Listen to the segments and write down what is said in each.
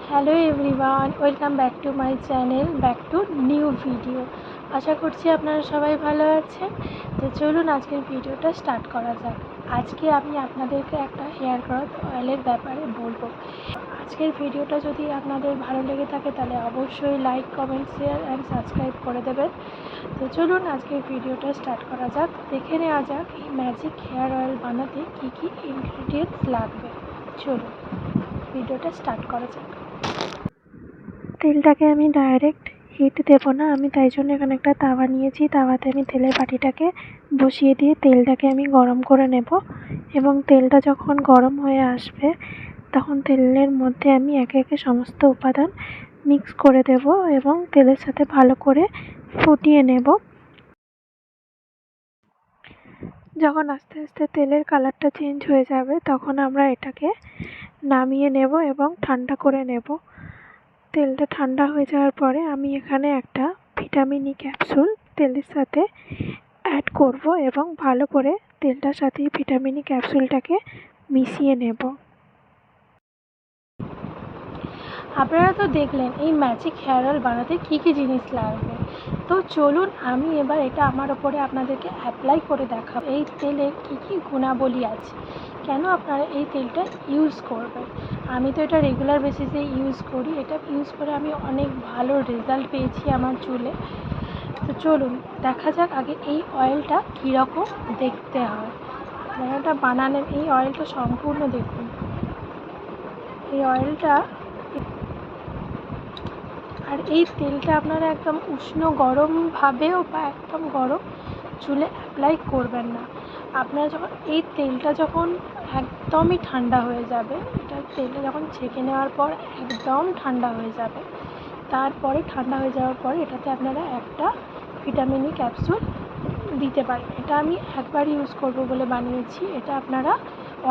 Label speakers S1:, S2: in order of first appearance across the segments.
S1: Hello everyone, welcome back to my channel, back to new video. আশা করছি আপনারা সবাই ভালো আছেন। তো চলুন আজকের ভিডিওটা স্টার্ট করা যাক। আজকে আমি আপনাদেরকে একটা হেয়ার গ্রোথ অয়েলের ব্যাপারে বলবো। আজকের ভিডিওটা যদি আপনাদের ভালো লেগে থাকে তাহলে অবশ্যই like, comment, share and subscribe করে দেবেন। তো চলুন আজকের ভিডিওটা স্টার্ট করা যাক। দেখে নেওয়া যাক এই ম্যাজিক হেয়ার অয়েল বানাতে কী কী ইনগ্রিডিয়েন্টস লাগবে। চলুন ভিডিওটা স্টার্ট করা যাক। তেলটাকে আমি ডাইরেক্ট হিট দেবো না, আমি তাই জন্য এখানে একটা তাওয়া নিয়েছি। তাওয়াতে আমি তেলের বাটিটাকে বসিয়ে দিয়ে তেলটাকে আমি গরম করে নেব এবং তেলটা যখন গরম হয়ে আসবে তখন তেলের মধ্যে আমি একে একে সমস্ত উপাদান মিক্স করে দেব এবং তেলের সাথে ভালো করে ফুটিয়ে নেব। যখন আস্তে আস্তে তেলের কালারটা চেঞ্জ হয়ে যাবে তখন আমরা এটাকে নামিয়ে নেব এবং ঠান্ডা করে নেব। তেলটা ঠান্ডা হয়ে যাওয়ার পরে আমি এখানে একটা ভিটামিন ই ক্যাপসুল তেলের সাথে অ্যাড করব এবং ভালো করে তেলটার সাথে ভিটামিন ই ক্যাপসুলটাকে মিশিয়ে নেব। আপনারা তো দেখলেন এই ম্যাজিক হেয়ার অয়েল বানাতে কী কী জিনিস লাগবে। তো চলুন আমি এবার এটা আমার ওপরে আপনাদেরকে অ্যাপ্লাই করে দেখাবো এই তেলের কী কী গুণাবলী আছে, কেন আপনারা এই তেলটা ইউজ করবেন। আমি তো এটা রেগুলার বেসিসে ইউজ করি, এটা ইউজ করে আমি অনেক ভালো রেজাল্ট পেয়েছি আমার চুলে। তো চলুন দেখা যাক আগে এই অয়েলটা কীরকম দেখতে হয়। আপনারা এটা বানানোর এই অয়েলটা সম্পূর্ণ দেখুন। এই অয়েলটা আর এই তেলটা আপনারা একদম উষ্ণ গরমভাবেও বা একদম গরম চুলে অ্যাপ্লাই করবেন না। আপনারা যখন এই তেলটা যখন একদমই ঠান্ডা হয়ে যাবে, এটা তেলটা যখন ছেঁকে নেওয়ার পর একদম ঠান্ডা হয়ে যাবে, তারপরে ঠান্ডা হয়ে যাওয়ার পরে এটাতে আপনারা একটা ভিটামিন ই ক্যাপসুল দিতে পারেন। এটা আমি একবার ইউজ করব বলে বানিয়েছি, এটা আপনারা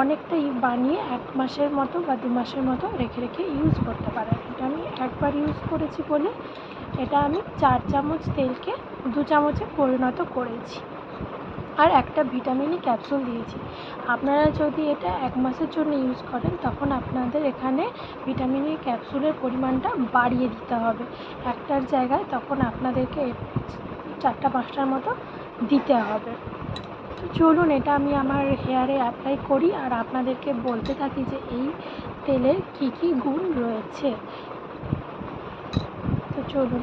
S1: অনেকটাই বানিয়ে 1 মাসের মতো বা 2 মাসের মতো রেখে রেখে ইউজ করতে পারেন। এটা আমি একবার ইউজ করেছি বলে এটা আমি 4 চামচ তেলকে 2 চামচে পরিণত করেছি আর একটা ভিটামিন ই ক্যাপসুল দিয়েছি। আপনারা যদি এটা 1 মাসের জন্য ইউজ করেন তখন আপনাদের এখানে ভিটামিন ই ক্যাপসুলের পরিমাণটা বাড়িয়ে দিতে হবে। একটার জায়গায় তখন আপনাদেরকে 4টা 5টার মতো দিতে হবে। চলুন এটা আমি আমার হেয়ারে অ্যাপ্লাই করি আর আপনাদেরকে বলতে থাকি যে এই তেলের কী কী গুণ রয়েছে। তো চলুন,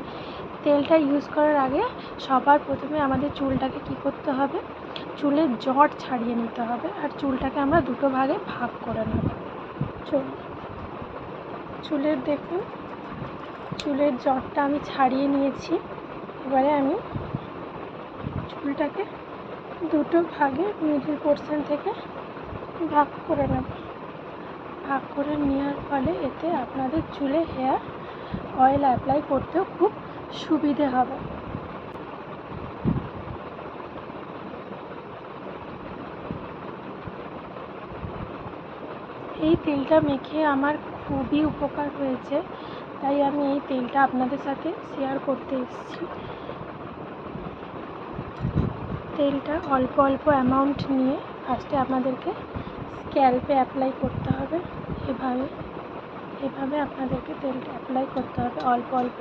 S1: তেলটা ইউজ করার আগে সবার প্রথমে আমাদের চুলটাকে কী করতে হবে, চুলের জট ছাড়িয়ে নিতে হবে আর চুলটাকে আমরা দুটো ভাগে ভাগ করে নেব। চলুন চুলের দেখুন চুলের জটটা আমি ছাড়িয়ে নিয়েছি। এবারে আমি চুলটাকে দুটো ভাগে মিডল পোর্শন থেকে ভাগ করে নেব। ভাগ করে নেওয়ার ফলে এতে আপনাদের চুলে হেয়ার অয়েল অ্যাপ্লাই করতেও খুব সুবিধে হবে। এই তেলটা মেখে আমার খুবই উপকার হয়েছে, তাই আমি এই তেলটা আপনাদের সাথে শেয়ার করতে এসেছি। তেলটা অল্প অল্প অ্যামাউন্ট নিয়ে ফার্স্টে আপনাদেরকে স্ক্যাল্পে অ্যাপ্লাই করতে হবে। এভাবে আপনাদেরকে তেলটা অ্যাপ্লাই করতে হবে অল্প অল্প।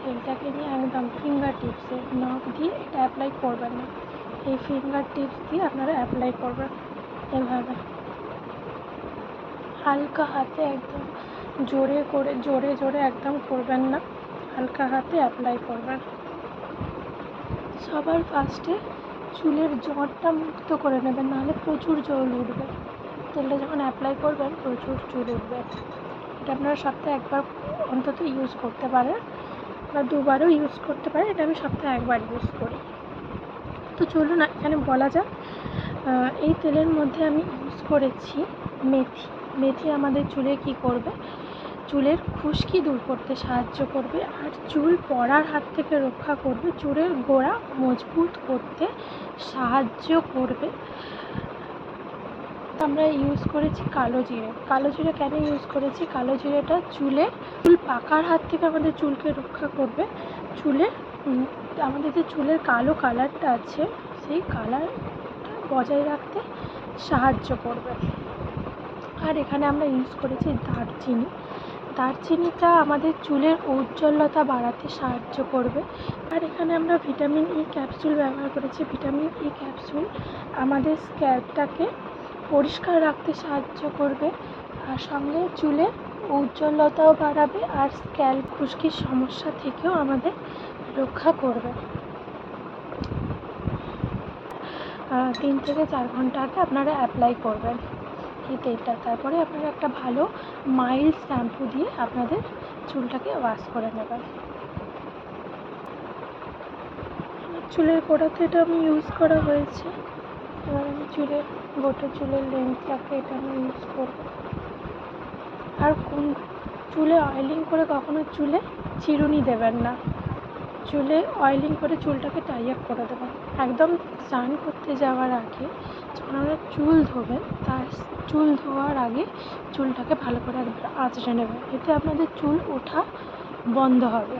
S1: তেলটাকে নিয়ে একদম ফিঙ্গার টিপসে, নখ দিয়ে এটা অ্যাপ্লাই করবেন না, এই ফিঙ্গার টিপস দিয়ে আপনারা অ্যাপ্লাই করবেন। এভাবে হালকা হাতে, একদম জোরে জোরে একদম করবেন না, হালকা হাতে অ্যাপ্লাই করবেন। সবার ফার্স্টে চুলের জটটা মুক্ত করে নেবেন, নাহলে প্রচুর চুল উঠবে। তেলটা যখন অ্যাপ্লাই করবেন প্রচুর চুল উঠবে। এটা আপনারা সপ্তাহে একবার অন্তত ইউজ করতে পারেন বা দুবারও ইউজ করতে পারেন, এটা আমি সপ্তাহে একবার ইউজ করি। তো চলুন এখানে বলা যাক এই তেলের মধ্যে আমি ইউজ করেছি মেথি। মেথি আমাদের চুলে কী করবে, চুলের খুশকি দূর করতে সাহায্য করবে আর চুল পড়ার হাত থেকে রক্ষা করবে, চুলের গোড়া মজবুত করতে সাহায্য করবে। আমরা ইউজ করেছি কালো জিরে। কালো জিরে কেন ইউজ করেছি, কালো জিরেটা চুল পাকার হাত থেকে আমাদের চুলকে রক্ষা করবে, আমাদের যে চুলের কালো কালারটা আছে সেই কালারটা বজায় রাখতে সাহায্য করবে। আর এখানে আমরা ইউজ করেছি দারচিনি। দারচিনিটা আমাদের চুলের ঔজ্জ্বল্যতা বাড়াতে সাহায্য করবে। আর এখানে আমরা ভিটামিন ই ক্যাপসুল ব্যবহার করেছি। ভিটামিন ই ক্যাপসুল আমাদের স্ক্যাল্পটাকে পরিষ্কার রাখতে সাহায্য করবে, আর সঙ্গে চুলের ঔজ্জ্বল্যতাও বাড়াবে, আর স্ক্যাল্প খুশকির সমস্যা থেকেও আমাদের রক্ষা করবে। 3 থেকে 4 ঘন্টা আগে আপনারা অ্যাপ্লাই করবেন এই তেলটা। তারপরে আপনারা একটা ভালো মাইল্ড শ্যাম্পু দিয়ে আপনাদের চুলটাকে ওয়াশ করে নেবেন। চুলের গোড়াতে এটা আমি ইউজ করা হয়েছে। এবার আমি গোটা চুলের লেন্থ রাখে এটা আমি ইউজ করব। আর চুলে অয়েলিং করে কখনো চুলে চিরুনি দেবেন না। চুলে অয়েলিং করে চুলটাকে টাই আপ করে দেবেন। একদম স্নান করতে যাওয়ার আগে যখন আপনারা চুল ধোবেন, তার চুল ধোয়ার আগে চুলটাকে ভালো করে একবার আঁচড়ে নেবেন। এতে আপনাদের চুল ওঠা বন্ধ হবে।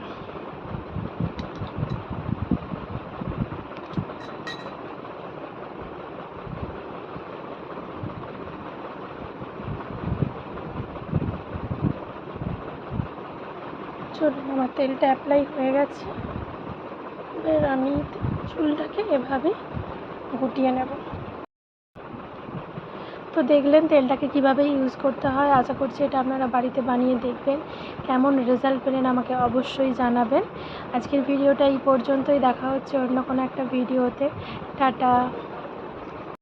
S1: চলুন, আমার তেলটা অ্যাপ্লাই হয়ে গেছে। এবার আমি চুলটাকে এভাবে গুটিয়ে নেব। তো দেখলেন তেলটাকে কীভাবে ইউজ করতে হয়। আশা করছি এটা আপনারা বাড়িতে বানিয়ে দেখবেন। কেমন রেজাল্ট পেলেন আমাকে অবশ্যই জানাবেন। আজকের ভিডিওটা এই পর্যন্তই। দেখা হচ্ছে অন্য কোনো একটা ভিডিওতে। টাটা।